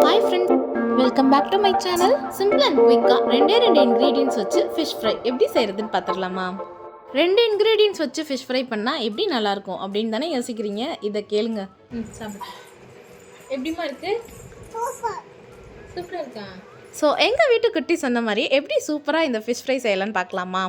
Hi friends, welcome back to my channel. Simple and குயிக்காக ரெண்டு ingredients வச்சு fish fry எப்படி செய்கிறதுன்னு பார்த்துடலாமா? 2 இன்க்ரீடியன்ஸ் வச்சு ஃபிஷ் ஃப்ரை பண்ணால் எப்படி நல்லாயிருக்கும் அப்படின்னு தானே யோசிக்கிறீங்க. இதை கேளுங்க. சாப்பிடு. எப்படிமா இருக்கு? சூப்பராக இருக்கா? ஸோ எங்கள் வீட்டு குட்டி சொன்ன மாதிரி எப்படி சூப்பராக இந்த ஃபிஷ் ஃப்ரை செய்யலான்னு பார்க்கலாமா?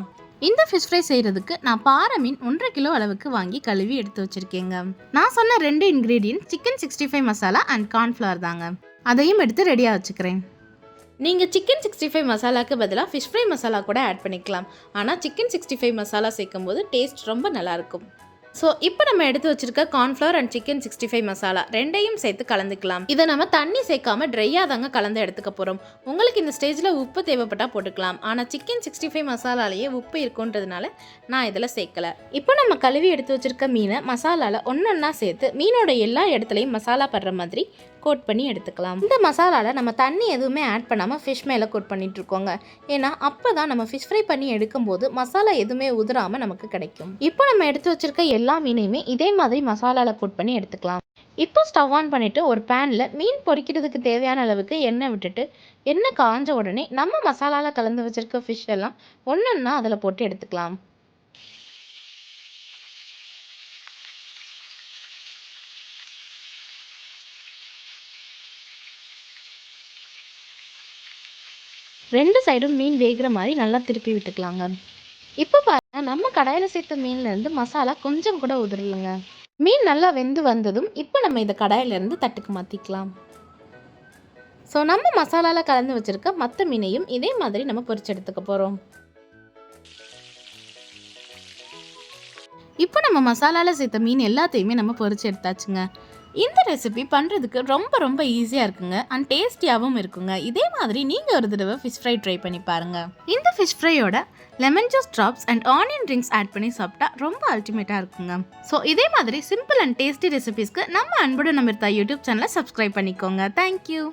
இந்த ஃபிஷ் ஃப்ரை செய்கிறதுக்கு நான் பாறை மீன் 1.5 கிலோ அளவுக்கு வாங்கி கழுவி எடுத்து வச்சுருக்கேங்க. நான் சொன்ன 2 ingredient chicken 65 masala and cornflour தாங்க. அதையும் எடுத்து ரெடியாக வச்சுக்கிறேன். நீங்கள் சிக்கன் 65 மசாலாவுக்கு பதிலாக ஃபிஷ் ஃப்ரை மசாலா கூட ஆட் பண்ணிக்கலாம். ஆனால் சிக்கன் 65 மசாலா சேர்க்கும் போது டேஸ்ட் ரொம்ப நல்லாயிருக்கும். ஸோ இப்போ நம்ம எடுத்து வச்சிருக்க கார்ன்ஃப்ளவர் அண்ட் சிக்கன் 65 மசாலா ரெண்டையும் சேர்த்து கலந்துக்கலாம். இதை நம்ம தண்ணி சேர்க்காம ட்ரையாக தாங்க கலந்து எடுத்துக்க போகிறோம். உங்களுக்கு இந்த ஸ்டேஜில் உப்பு தேவைப்பட்டால் போட்டுக்கலாம். ஆனால் சிக்கன் 65 மசாலாலேயே உப்பு இருக்குன்றதுனால நான் இதில் சேர்க்கலை. இப்போ நம்ம கழுவி எடுத்து வச்சிருக்க மீனை மசாலாவில் ஒன்றொன்னா சேர்த்து மீனோட எல்லா இடத்துலையும் மசாலா படுற மாதிரி கோட் பண்ணி எடுத்துக்கலாம். இந்த மசாலாவில் நம்ம தண்ணி எதுவுமே ஆட் பண்ணாமல் ஃபிஷ் மேலே கோட் பண்ணிட்டு இருக்கோங்க. ஏன்னா அப்போ தான் நம்ம ஃபிஷ் ஃப்ரை பண்ணி எடுக்கும்போது மசாலா எதுவுமே உதிராமல் நமக்கு கிடைக்கும். இப்போ நம்ம எடுத்து வச்சிருக்க எல்லா மீனையுமே இதே மாதிரி மசாலாவில் கோட் பண்ணி எடுத்துக்கலாம். இப்போ ஸ்டவ் ஆன் பண்ணிவிட்டு ஒரு பேனில் மீன் பொரிக்கிறதுக்கு தேவையான அளவுக்கு எண்ணெய் விட்டுட்டு எண்ணெய் காஞ்ச உடனே நம்ம மசாலாவில் கலந்து வச்சிருக்க ஃபிஷ் எல்லாம் ஒன்றொன்னா அதில் போட்டு எடுத்துக்கலாம். ரெண்டு சைடும் மீன் வேகிற மாதிரி நல்லா திருப்பி விட்டுக்கலாங்க. இப்போ பாருங்க, நம்ம கடாயில் சேர்த்த மீன்லேருந்து மசாலா கொஞ்சம் கூட உதிரலைங்க. மீன் நல்லா வெந்து வந்ததும் இப்போ நம்ம இதை கடாயிலேருந்து தட்டுக்கு மாற்றிக்கலாம். ஸோ நம்ம மசாலாவில் கலந்து வச்சுருக்க மற்ற மீனையும் இதே மாதிரி நம்ம பொரிச்சு எடுத்துக்க போகிறோம். இப்போ நம்ம மசாலாவில் சேர்த்த மீன் எல்லாத்தையுமே நம்ம பொரிச்சு எடுத்தாச்சுங்க. இந்த ரெசிபி பண்ணுறதுக்கு ரொம்ப ஈஸியாக இருக்குங்க அண்ட் டேஸ்டியாகவும் இருக்குங்க. இதே மாதிரி நீங்கள் ஒரு தடவை ஃபிஷ் ஃப்ரை ட்ரை பண்ணி பாருங்கள். இந்த ஃபிஷ் ஃப்ரையோட lemon juice drops and onion rings add பண்ணி சாப்பிட்டா ரொம்ப அல்டிமேட்டாக இருக்குங்க. ஸோ இதே மாதிரி சிம்பிள் அண்ட் டேஸ்டி ரெசிபிஸ்க்கு நம்ம அன்புடன் அமிர்தா யூடியூப் சேனலை சப்ஸ்கிரைப் பண்ணிக்கோங்க. தேங்க்யூ.